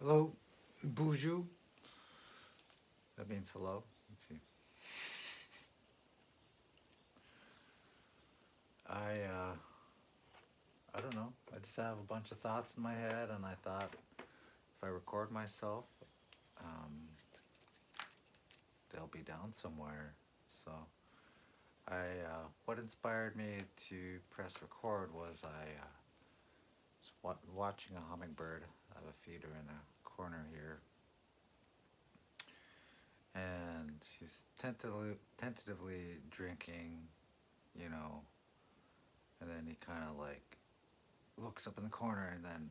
Hello, Boozhoo. That means hello. If you- I I don't know. I just have a bunch of thoughts in my head, and I thought if I record myself, um, they'll be down somewhere. So what inspired me to press record was I was watching a hummingbird. I have a feeder in the corner here, and he's tentatively drinking, you know, and then he kind of like looks up in the corner and then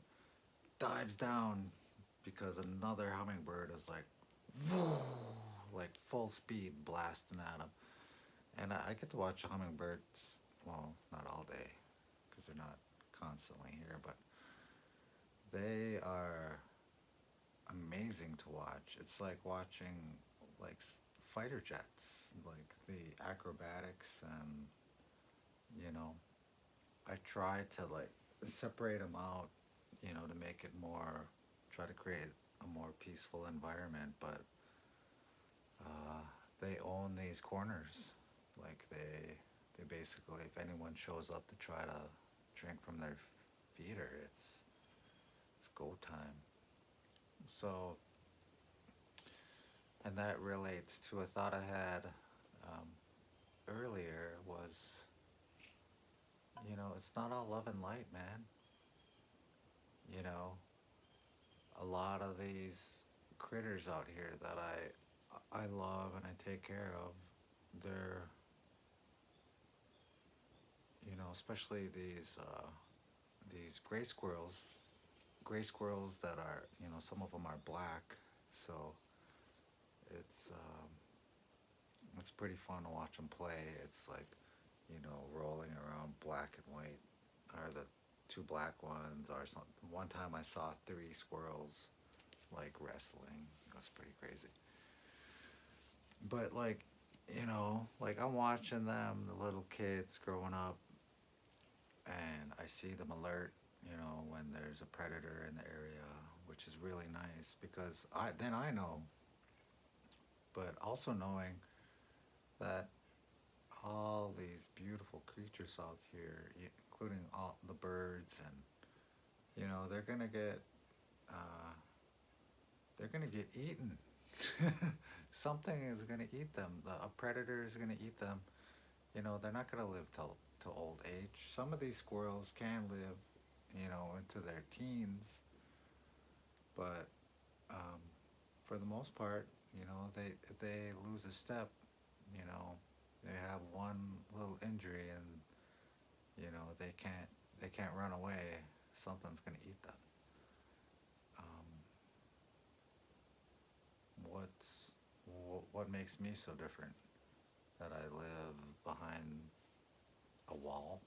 dives down because another hummingbird is like, whoa, like full speed blasting at him. And I get to watch hummingbirds, well, not all day because they're not constantly here, but they are amazing to watch. It's like watching like fighter jets, like the acrobatics, and you know, I try to like separate them out, you know, to make it more, try to create a more peaceful environment, but uh, they own these corners. Like they basically, if anyone shows up to try to drink from their feeder, it's go time. So, and that relates to a thought I had um, earlier was, you know, it's not all love and light, man. You know, a lot of these critters out here that I love and I take care of, they're, you know, especially these gray squirrels that are, you know, some of them are black, so it's um, it's pretty fun to watch them play. It's like, you know, rolling around black and white, or the two black ones, or some. One time I saw three squirrels like wrestling. It was pretty crazy. But like, you know, like I'm watching them, the little kids growing up, and I see them alert, you know, when there's a predator in the area, which is really nice because I know, but also knowing that all these beautiful creatures out here, including all the birds, and you know, uh, they're gonna get eaten. Something is gonna eat them. A predator is gonna eat them. You know, they're not gonna live till old age. Some of these squirrels can live, you know, into their teens, but um, for the most part, you know, they lose a step, you know, they have one little injury and you know they can't run away. Something's gonna eat them. Um, what's what makes me so different? That I live behind a wall,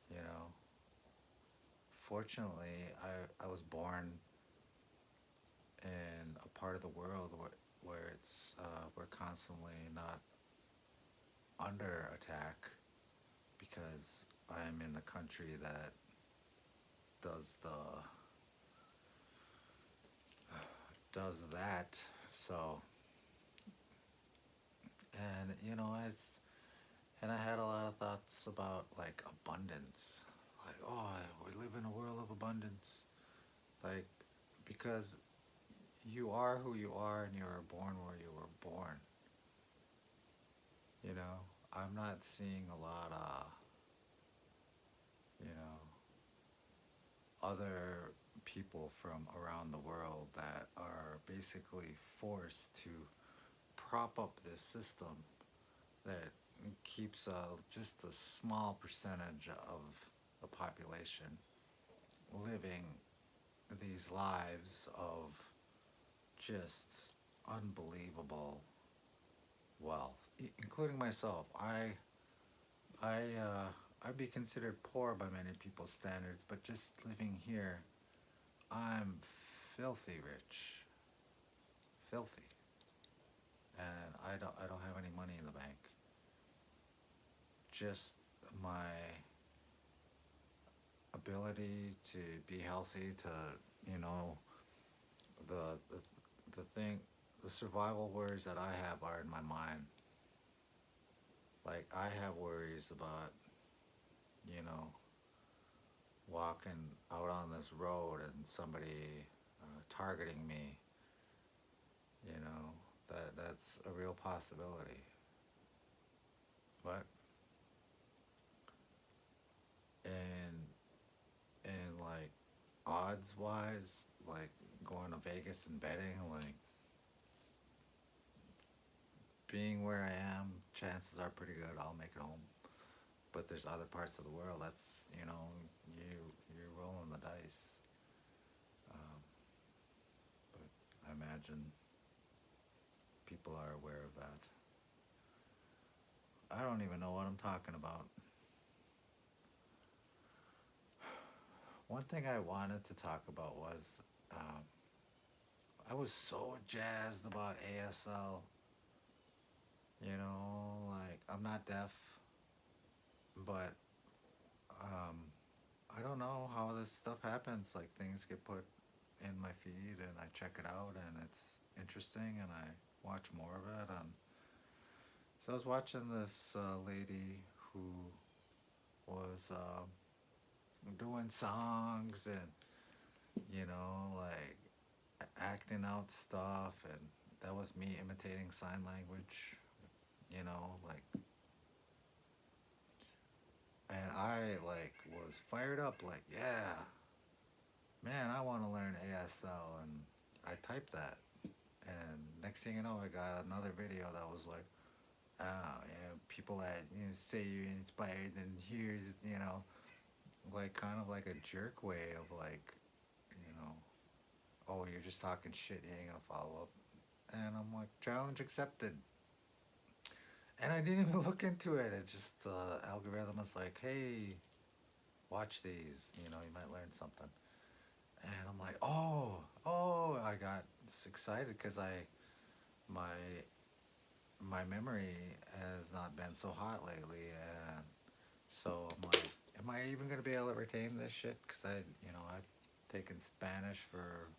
you know. Fortunately, I was born in a part of the world where we're constantly not under attack because I'm in the country that does the does that. So, and you know, I had a lot of thoughts about like abundance, like, oh, we live in a world of abundance, like, because you are who you are and you were born where you were born. You know, I'm not seeing a lot of, you know, other people from around the world that are basically forced to prop up this system that keeps just a small percentage of the population living these lives of just unbelievable wealth, including myself. I'd be considered poor by many people's standards, but just living here, I'm filthy rich, filthy, and I don't have any money in the bank. Just my ability to be healthy, to you know the the the thing, the survival worries that I have are in my mind. Like I have worries about, you know, walking out on this road and somebody targeting me. You know, that's a real possibility. But and like odds wise, like going to Vegas and betting, like being where I am, chances are pretty good I'll make it home. But there's other parts of the world that's, you you're rolling the dice. Um, but I imagine people are aware of that. I don't even know what I'm talking about. One thing I wanted to talk about was I was so jazzed about ASL. Like I'm not deaf, but um, I don't know how this stuff happens. Like things get put in my feed and I check it out and it's interesting and I watch more of it. And so I was watching this lady who was doing songs and like acting out stuff, and that was me imitating sign language. Like, and I like was fired up. Like, yeah, man, I want to learn ASL, and I typed that, and next thing you know, I got another video that was like, oh yeah, people that say you're inspired, and here's like kind of like a jerk way of like, you know, oh you're just talking shit, you ain't gonna follow up, and I'm like, challenge accepted. And I didn't even look into it. It just the algorithm was like, hey, watch these. You might learn something. And I'm like, oh, I got excited because my my memory has not been so hot lately, and so I'm like, am I even gonna be able to retain this shit? Because I've taken Spanish for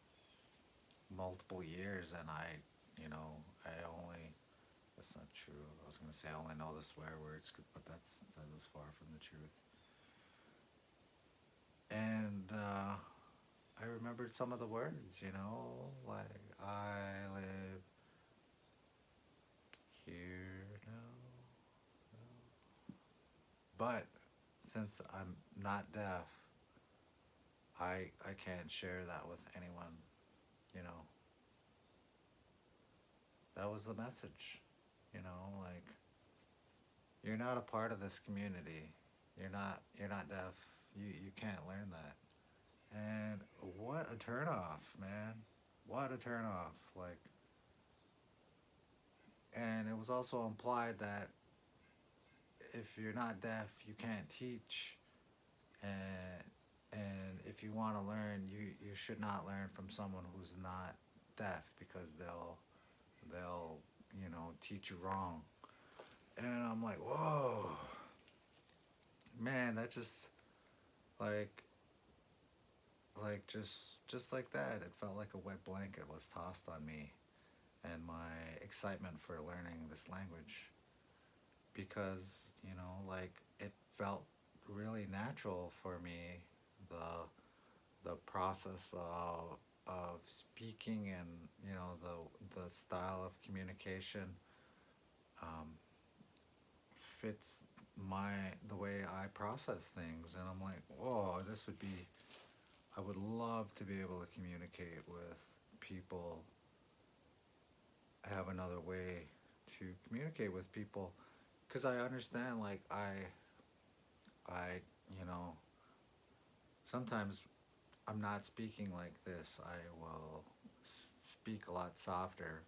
multiple years, and I only. That's not true. I was gonna say I only know the swear words, but that is far from the truth. And I remembered some of the words, like I live here now. But since I'm not deaf, I can't share that with anyone. You know, that was the message. Like you're not a part of this community. You're not deaf. You can't learn that. And what a turnoff, man. What a turnoff. Like, and it was also implied that if you're not deaf, you can't teach. And and if you want to learn, you should not learn from someone who's not deaf because they'll teach you wrong. And I'm like, whoa, man, that just like just like that, it felt like a wet blanket was tossed on me and my excitement for learning this language because like it felt really natural for me, the process of speaking and the style of communication um, fits the way I process things, and I'm like, whoa, this would be, I would love to be able to communicate with people, have another way to communicate with people, because I understand, like I sometimes I'm not speaking like this. I will speak a lot softer,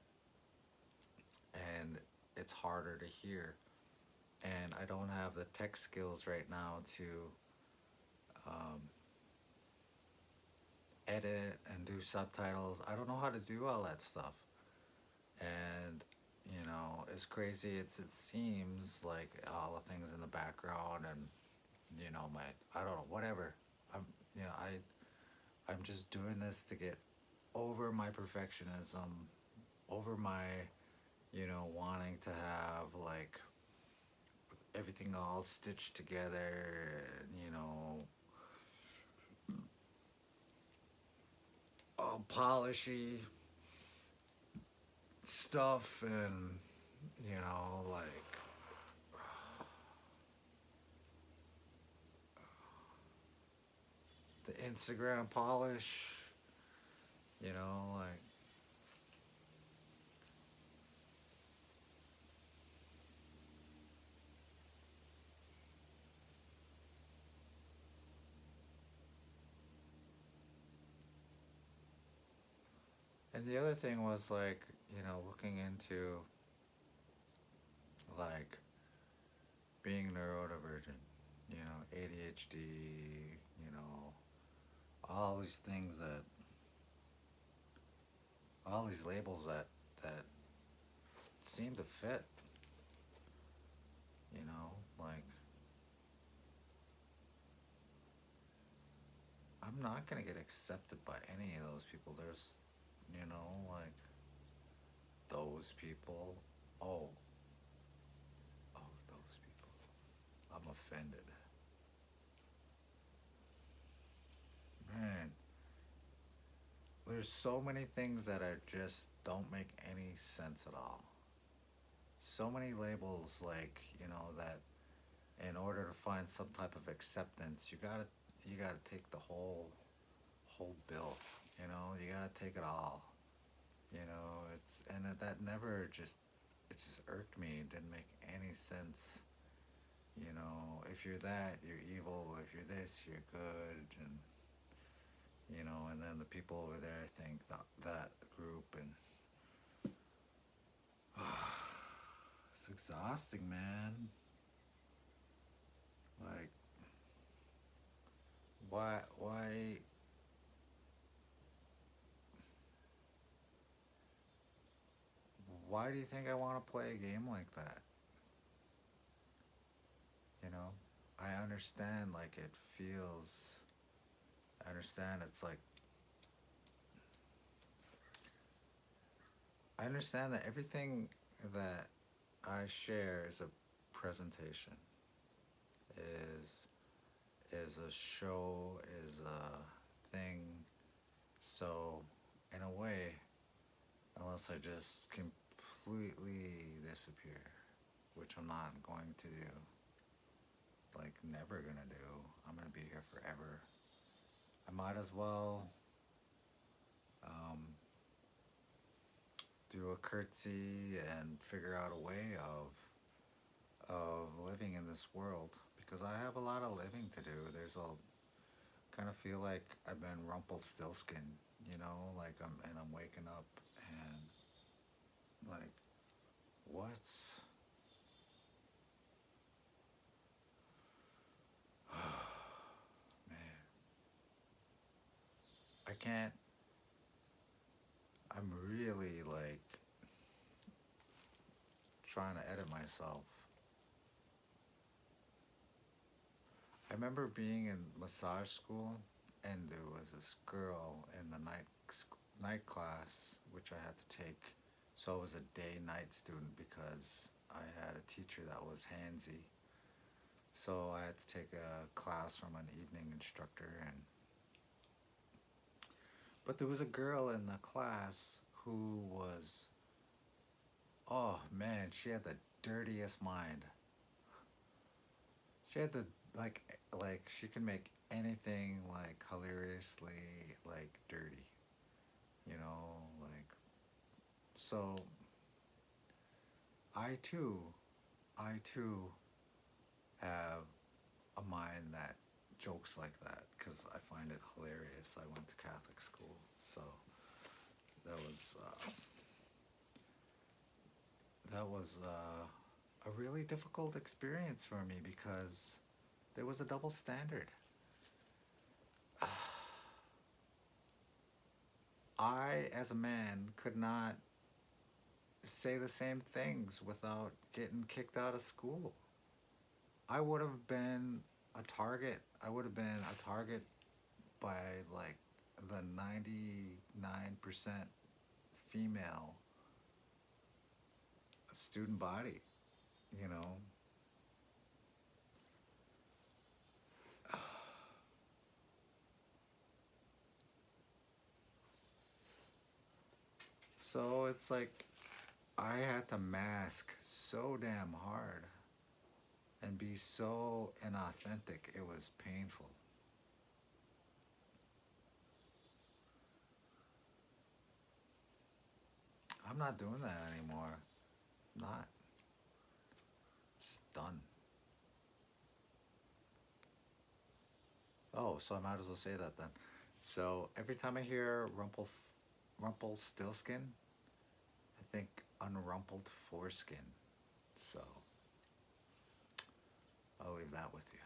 and it's harder to hear. And I don't have the tech skills right now to um, edit and do subtitles. I don't know how to do all that stuff. And as crazy as it seems, like all the things in the background and my, I don't know, whatever. I'm you know I I'm just doing this to get over my perfectionism, over my, wanting to have like everything all stitched together, all polishy stuff, and like the Instagram polish, like. And the other thing was like, looking into like being neurodivergent, ADHD, you know, all these things that, all these labels that seem to fit, like I'm not gonna get accepted by any of those people. There's, like those people. Oh, oh, those people. I'm offended. Man, there's so many things that are just don't make any sense at all. So many labels, like, that in order to find some type of acceptance, you gotta take the whole bill. You gotta take it all. That never just, it just irked me. It didn't make any sense. If you're that, you're evil. If you're this, you're good. And then the people over there think that group, and it's exhausting, man. Like, why do you think I want to play a game like that? You know, I understand, like, it feels, I understand it's like, I understand that everything that I share is a presentation, is a show, is a thing. So, in a way, unless I just completely disappear, which I'm not going to do, like never gonna do. I'm gonna be here forever. I might as well um, do a curtsy and figure out a way of living in this world, because I have a lot of living to do. There's a kind of feel like I've been Rumpelstiltskin, like I'm waking up and like what's man, I can't. I'm really like trying to edit myself. I remember being in massage school, and there was this girl in the night class which I had to take. So I was a day night student because I had a teacher that was handsy. So I had to take a class from an evening instructor, and but there was a girl in the class who was, oh man, she had the dirtiest mind. She had the like she could make anything like hilariously like dirty, like so I too I too have a mind that jokes like that because I find it hilarious. I went to Catholic school, so that was a really difficult experience for me because there was a double standard. I, as a man, could not say the same things without getting kicked out of school. I would have been a target. I would have been a target by like the 99% female student body, you know. So it's like I had to mask so damn hard and be so inauthentic. It was painful. I'm not doing that anymore. Not. Just done. Oh, so I might as well say that then. So every time I hear Rumpelstiltskin, I think unrumpled foreskin. So I'll leave that with you.